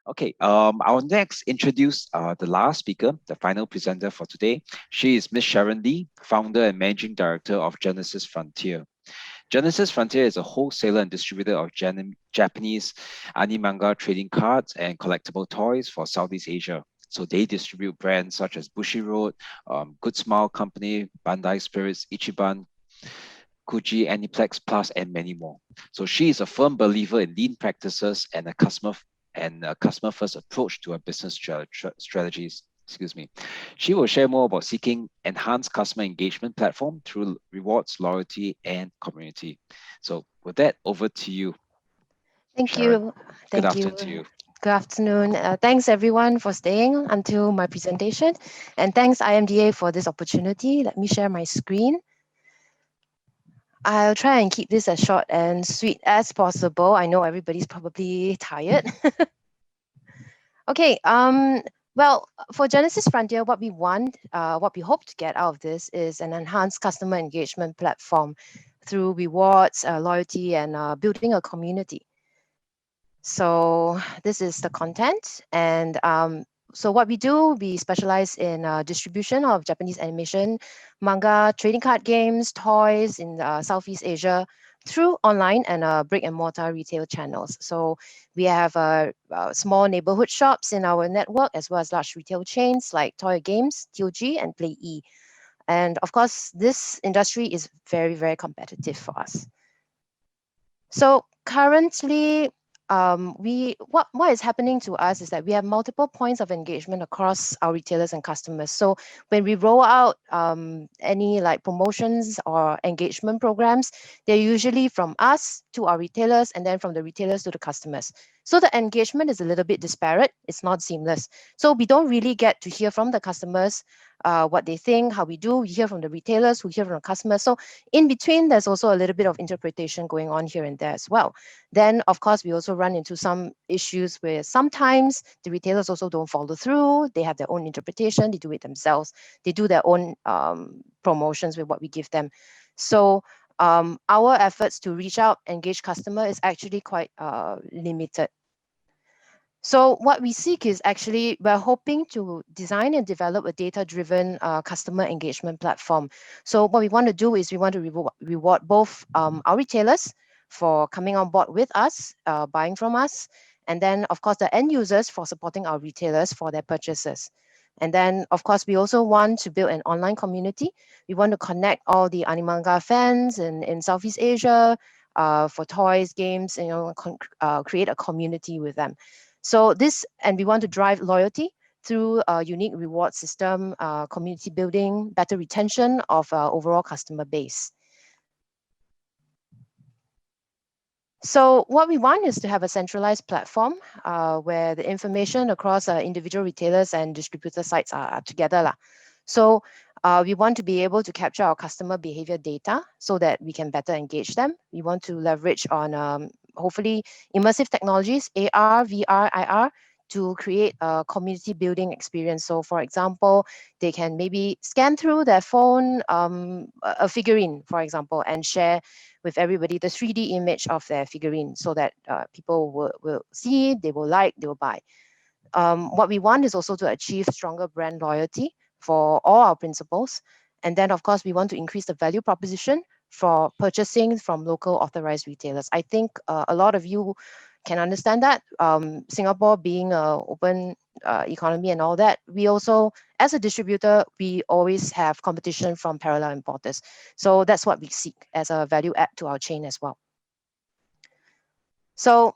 Okay, I'll next introduce the last speaker, the final presenter for today. She is Miss Sharon Lee, founder and managing director of Genesis Frontier. Genesis Frontier is a wholesaler and distributor of Japanese anime manga trading cards and collectible toys for Southeast Asia. So they distribute brands such as Bushiroad, Good Smile Company, Bandai Spirits, Ichiban, Kuji, Aniplex Plus, and many more. So she is a firm believer in lean practices and a customer first approach to her business strategies. Excuse me. She will share more about seeking enhanced customer engagement platform through rewards, loyalty, and community. So with that, over to you, Thank Sharon. you. Good Thank you. afternoon to you. Good afternoon. Thanks everyone for staying until my presentation. And thanks IMDA for this opportunity. Let me share my screen. I'll try and keep this as short and sweet as possible. I know everybody's probably tired. Okay. Well, for Genesis Frontier, what we want, what we hope to get out of this is an enhanced customer engagement platform through rewards, loyalty, and building a community. So this is the content. And so what we do, we specialize in distribution of Japanese animation, manga, trading card games, toys in Southeast Asia through online and brick and mortar retail channels. So we have small neighborhood shops in our network, as well as large retail chains like Toy Games, TOG, and Play E. And of course, this industry is very, very competitive for us. So currently, what is happening to us is that we have multiple points of engagement across our retailers and customers. So when we roll out any like promotions or engagement programs, they're usually from us to our retailers and then from the retailers to the customers. So the engagement is a little bit disparate. It's not seamless. So we don't really get to hear from the customers what they think, how we do. We hear from the retailers, who hear from the customers. So in between, there's also a little bit of interpretation going on here and there as well. Then, of course, we also run into some issues where sometimes the retailers also don't follow through. They have their own interpretation. They do it themselves. They do their own promotions with what we give them. So our efforts to reach out, engage customer is actually quite limited. So what we seek is actually, we're hoping to design and develop a data-driven customer engagement platform. So what we want to do is we want to reward both our retailers for coming on board with us, buying from us, and then of course the end users for supporting our retailers for their purchases. And then of course we also want to build an online community. We want to connect all the animanga fans in Southeast Asia for toys, games, create a community with them. So this, and we want to drive loyalty through a unique reward system, community building, better retention of overall customer base. So what we want is to have a centralized platform where the information across individual retailers and distributor sites are together. So we want to be able to capture our customer behavior data so that we can better engage them. We want to leverage on hopefully immersive technologies, AR, VR, IR, to create a community building experience. So for example, they can maybe scan through their phone a figurine, for example, and share with everybody the 3D image of their figurine so that people will see, they will like, they will buy. What we want is also to achieve stronger brand loyalty for all our principals. And then, of course, we want to increase the value proposition for purchasing from local authorized retailers. I think a lot of you can understand that. Singapore being an open economy and all that, we also, as a distributor, we always have competition from parallel importers. So that's what we seek as a value add to our chain as well. So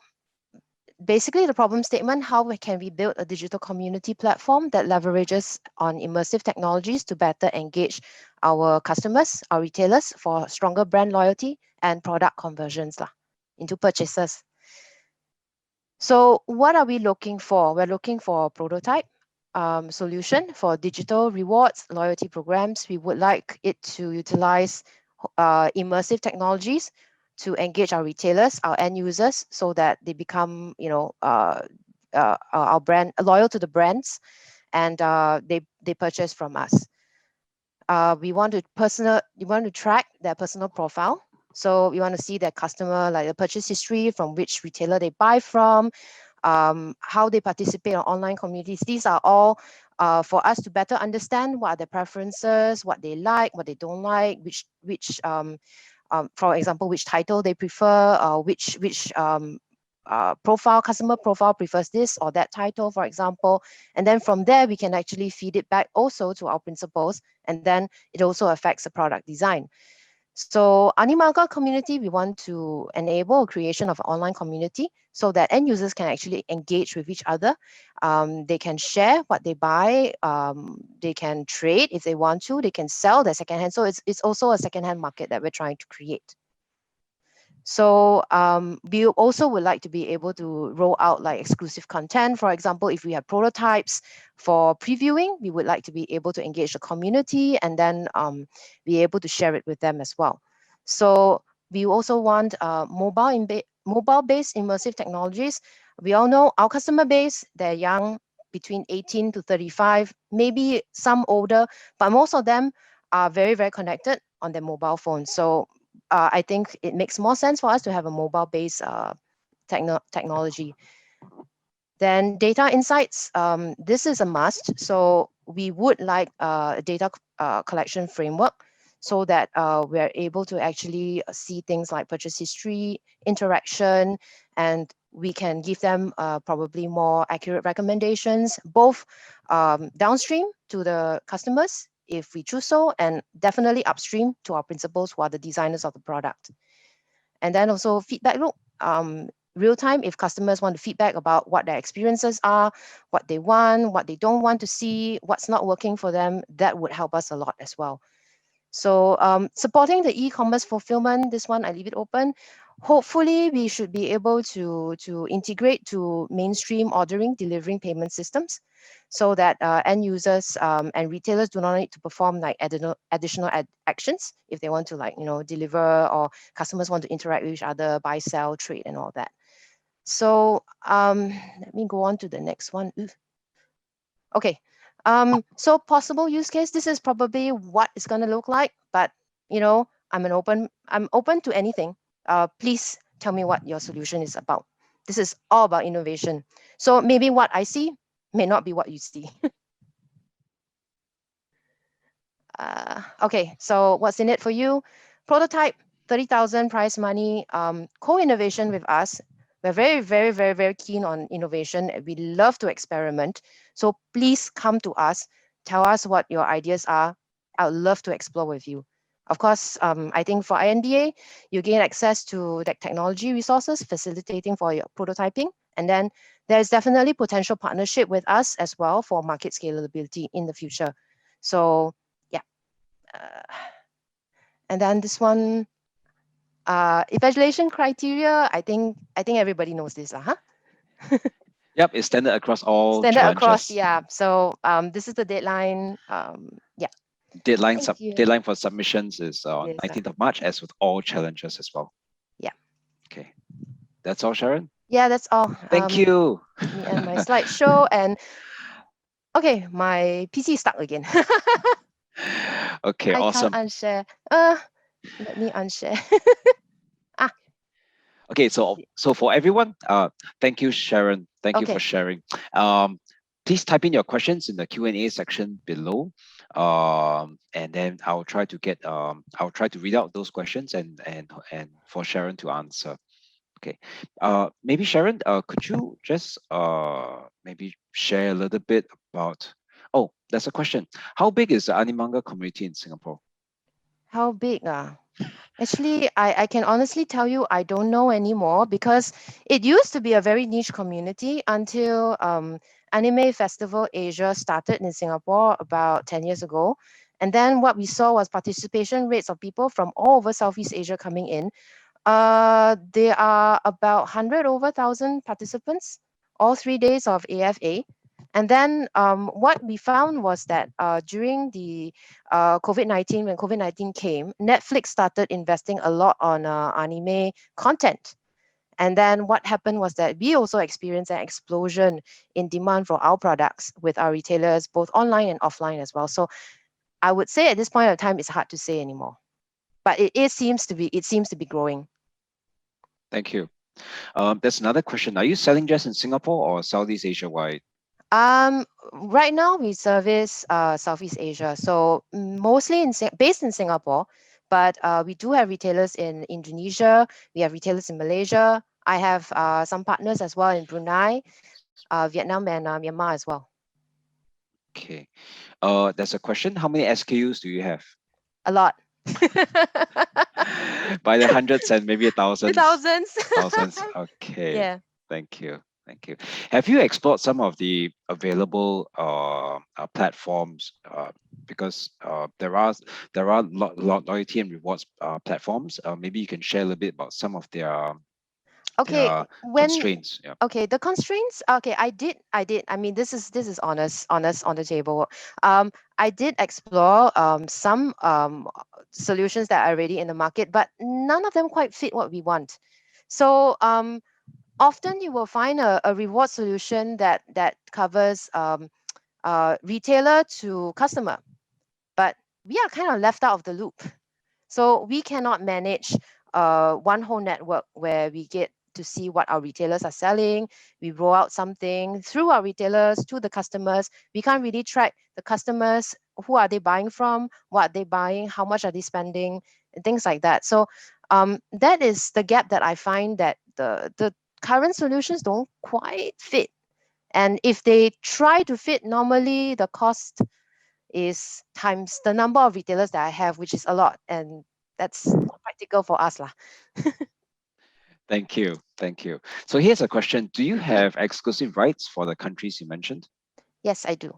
basically the problem statement, how can we build a digital community platform that leverages on immersive technologies to better engage our customers, our retailers for stronger brand loyalty and product conversions into purchases. So what are we looking for? We're looking for a prototype solution for digital rewards, loyalty programs. We would like it to utilize immersive technologies to engage our retailers, our end users, so that they become, our brand loyal to the brands, and they purchase from us. We want to track their personal profile. So we want to see their customer, like the purchase history, from which retailer they buy from, how they participate on online communities. These are all for us to better understand what are their preferences, what they like, what they don't like, for example, which title they prefer, which customer profile prefers this or that title, for example. And then from there, we can actually feed it back also to our principals, and then it also affects the product design. So Animalga community, we want to enable creation of an online community so that end users can actually engage with each other. They can share what they buy. They can trade if they want to. They can sell their secondhand. So it's also a secondhand market that we're trying to create. So we also would like to be able to roll out like exclusive content. For example, if we have prototypes for previewing, we would like to be able to engage the community and then be able to share it with them as well. So we also want mobile-based immersive technologies. We all know our customer base, they're young, between 18 to 35, maybe some older, but most of them are very, very connected on their mobile phones. So I think it makes more sense for us to have a mobile-based technology. Then data insights, this is a must. So we would like a data collection framework so that we're able to actually see things like purchase history, interaction, and we can give them probably more accurate recommendations, both downstream to the customers if we choose so, and definitely upstream to our principals who are the designers of the product. And then also feedback loop, real time if customers want to feedback about what their experiences are, what they want, what they don't want to see, what's not working for them, that would help us a lot as well. So supporting the e-commerce fulfillment, this one I leave it open. Hopefully we should be able to integrate to mainstream ordering, delivering payment systems so that end users and retailers do not need to perform like additional actions if they want to like, deliver, or customers want to interact with each other, buy, sell, trade, and all that. So let me go on to the next one. Okay, so possible use case, this is probably what it's going to look like, but I'm open to anything. Please tell me what your solution is about. This is all about innovation. So maybe what I see may not be what you see. Okay, so what's in it for you? Prototype, 30,000 prize money, co-innovation with us. We're very, very, very, very keen on innovation. We love to experiment. So please come to us, tell us what your ideas are. I would love to explore with you. Of course, I think for INDA, you gain access to the technology resources, facilitating for your prototyping. And then there's definitely potential partnership with us as well for market scalability in the future. So yeah. And then this one, evaluation criteria, I think everybody knows this, huh? Yep, it's standard across all standard challenges. across, yeah. So this is the deadline. Yeah. Deadline for submissions is on Yes, 19th of March, as with all challenges as well. Yeah. Okay, that's all, Sharon. Yeah, that's all. Thank you. Me and my slideshow, and okay, my PC is stuck again. Okay, I awesome. can't unshare. Let me unshare. Okay, so for everyone, thank you, Sharon. Thank you for sharing. Please type in your questions in the Q&A section below, and then I'll try to read out those questions and for Sharon to answer. Okay, maybe Sharon, could you just maybe share a little bit about? Oh, there's a question. How big is the Animanga community in Singapore? How big? Actually, I can honestly tell you I don't know anymore, because it used to be a very niche community until Anime Festival Asia started in Singapore about 10 years ago. And then what we saw was participation rates of people from all over Southeast Asia coming in. There are about 100 over 1,000 participants, all 3 days of AFA. And then what we found was that during the COVID-19, when COVID-19 came, Netflix started investing a lot on anime content. And then what happened was that we also experienced an explosion in demand for our products with our retailers, both online and offline as well. So I would say at this point of time, it's hard to say anymore. But it seems to be growing. Thank you. There's another question. Are you selling just in Singapore or Southeast Asia wide? Right now we service Southeast Asia, so mostly based in Singapore, but we do have retailers in Indonesia. We have retailers in Malaysia. I have some partners as well in Brunei, Vietnam, and Myanmar as well. Okay. There's a question. How many SKUs do you have? A lot. By the hundreds and maybe thousands. Thousands. Thousands. Okay. Yeah. Thank you. Thank you. Have you explored some of the available platforms? Because there are loyalty and rewards platforms. Maybe you can share a little bit about some of Okay. their When constraints. Yeah. Okay, the constraints. Okay, I did. I mean, this is honest on the table. Um, I did explore some solutions that are already in the market, but none of them quite fit what we want. So often you will find a reward solution that covers retailer to customer, but we are kind of left out of the loop. So we cannot manage one whole network where we get to see what our retailers are selling. We roll out something through our retailers to the customers. We can't really track the customers. Who are they buying from? What are they buying? How much are they spending? And things like that. So that is the gap that I find that the current solutions don't quite fit. And if they try to fit, normally the cost is times the number of retailers that I have, which is a lot, and that's not practical for us lah. Thank you. Thank you. So here's a question. Do you have exclusive rights for the countries you mentioned Yes, I do.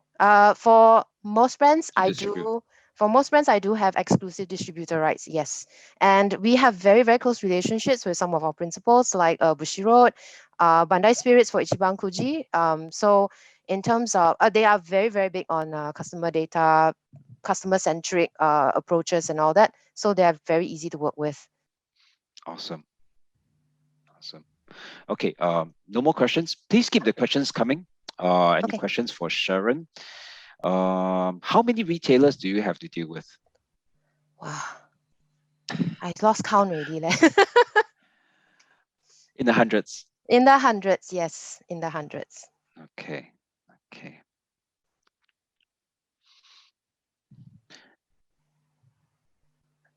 For most brands, to I distribute? do. For most brands, I do have exclusive distributor rights. Yes, and we have very very close relationships with some of our principals, like Bushiroad, Bandai Spirits for Ichiban Kuji. So in terms of, they are very very big on customer data, customer centric approaches, and all that. So they are very easy to work with. Awesome. Awesome. Okay. No more questions. Please keep the questions coming. Any Okay. questions for Sharon? How many retailers do you have to deal with? Wow, I lost count already. Leh. In the hundreds. In the hundreds, yes, in the hundreds. Okay. Okay.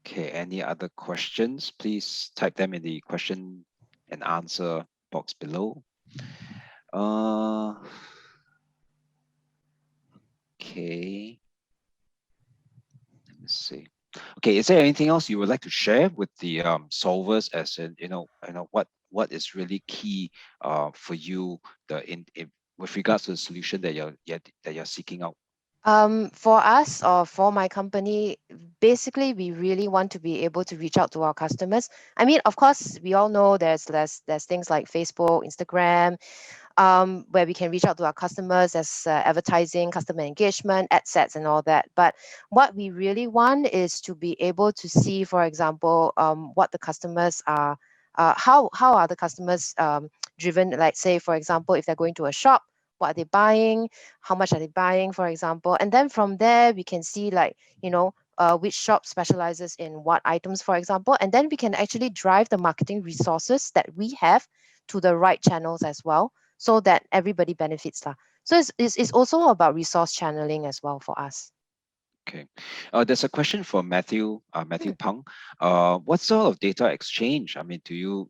Okay. Any other questions? Please type them in the question and answer box below. Okay. Let me see. Okay, is there anything else you would like to share with the solvers, as in what is really key for you in with regards to the solution that you're seeking out? For us or for my company, basically, we really want to be able to reach out to our customers. I mean, of course, we all know there's things like Facebook, Instagram, where we can reach out to our customers as advertising, customer engagement, ad sets, and all that. But what we really want is to be able to see, for example, what the customers are, how are the customers driven? Like, say, for example, if they're going to a shop, what are they buying? How much are they buying, for example? And then from there, we can see, like, which shop specializes in what items, for example, and then we can actually drive the marketing resources that we have to the right channels as well, so that everybody benefits lah. So it's also about resource channeling as well for us. Okay, there's a question from Matthew Hmm. Pang. What sort of data exchange, I mean, do you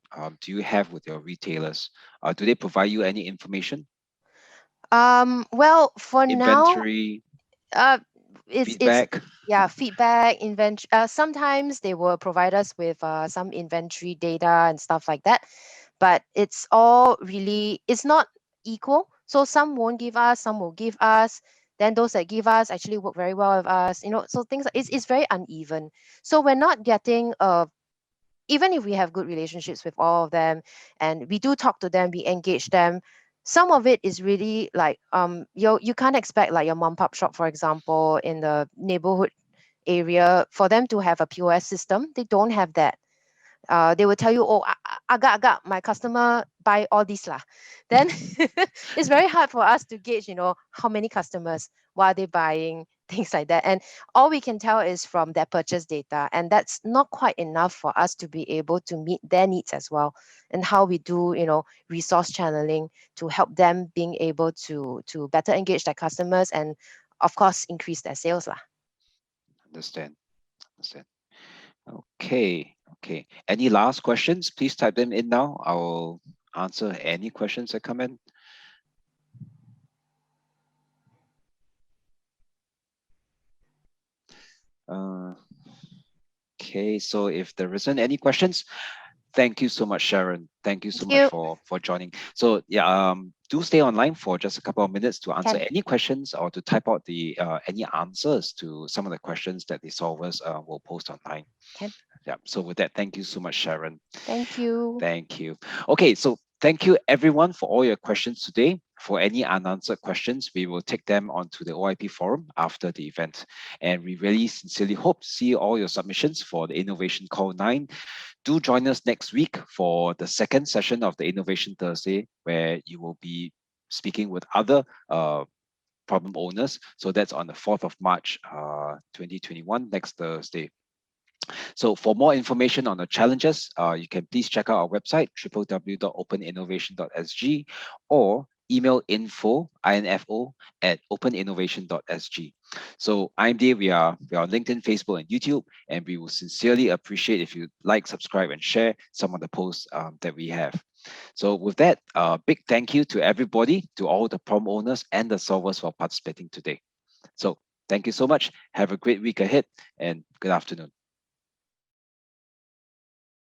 have with your retailers? Do they provide you any information, Well, for now, inventory, uh, it's feedback? yeah, feedback, inventory. Sometimes they will provide us with some inventory data and stuff like that, but it's all really, it's not equal. So some won't give us, some will give us. Then those that give us actually work very well with us. So things, it's very uneven. So we're not getting even if we have good relationships with all of them, and we do talk to them, we engage them, some of it is really like, you can't expect like your mom pop shop, for example, in the neighborhood area, for them to have a POS system. They don't have that. They will tell you, oh, agak, my customer buy all this lah. Then it's very hard for us to gauge, how many customers, what are they buying, things like that. And all we can tell is from their purchase data, and that's not quite enough for us to be able to meet their needs as well. And how we do, resource channeling to help them being able to better engage their customers and of course increase their sales lah. Understand. Understand. Okay. Okay. Any last questions? Please type them in now. I will answer any questions that come in. Uh, okay. So if there isn't any questions, thank you so much, Sharon. Thank you so Thank much you. for joining. So yeah, do stay online for just a couple of minutes to answer Can. any questions or to type out the any answers to some of the questions that the solvers will post online. Can. Yeah. So with that, thank you so much, Sharon. Thank you. Thank you. Okay, so thank you everyone for all your questions today. For any unanswered questions, we will take them onto the OIP forum after the event. And we really sincerely hope to see all your submissions for the Innovation Call 9. Do join us next week for the second session of the Innovation Thursday, where you will be speaking with other problem owners. So that's on the 4th of March, 2021, next Thursday. So for more information on the challenges, you can please check out our website, www.openinnovation.sg, or email info at openinnovation.sg. So IMD, we are on LinkedIn, Facebook, and YouTube, and we will sincerely appreciate if you like, subscribe, and share some of the posts that we have. So with that, big thank you to everybody, to all the problem owners and the solvers for participating today. So thank you so much. Have a great week ahead, and good afternoon.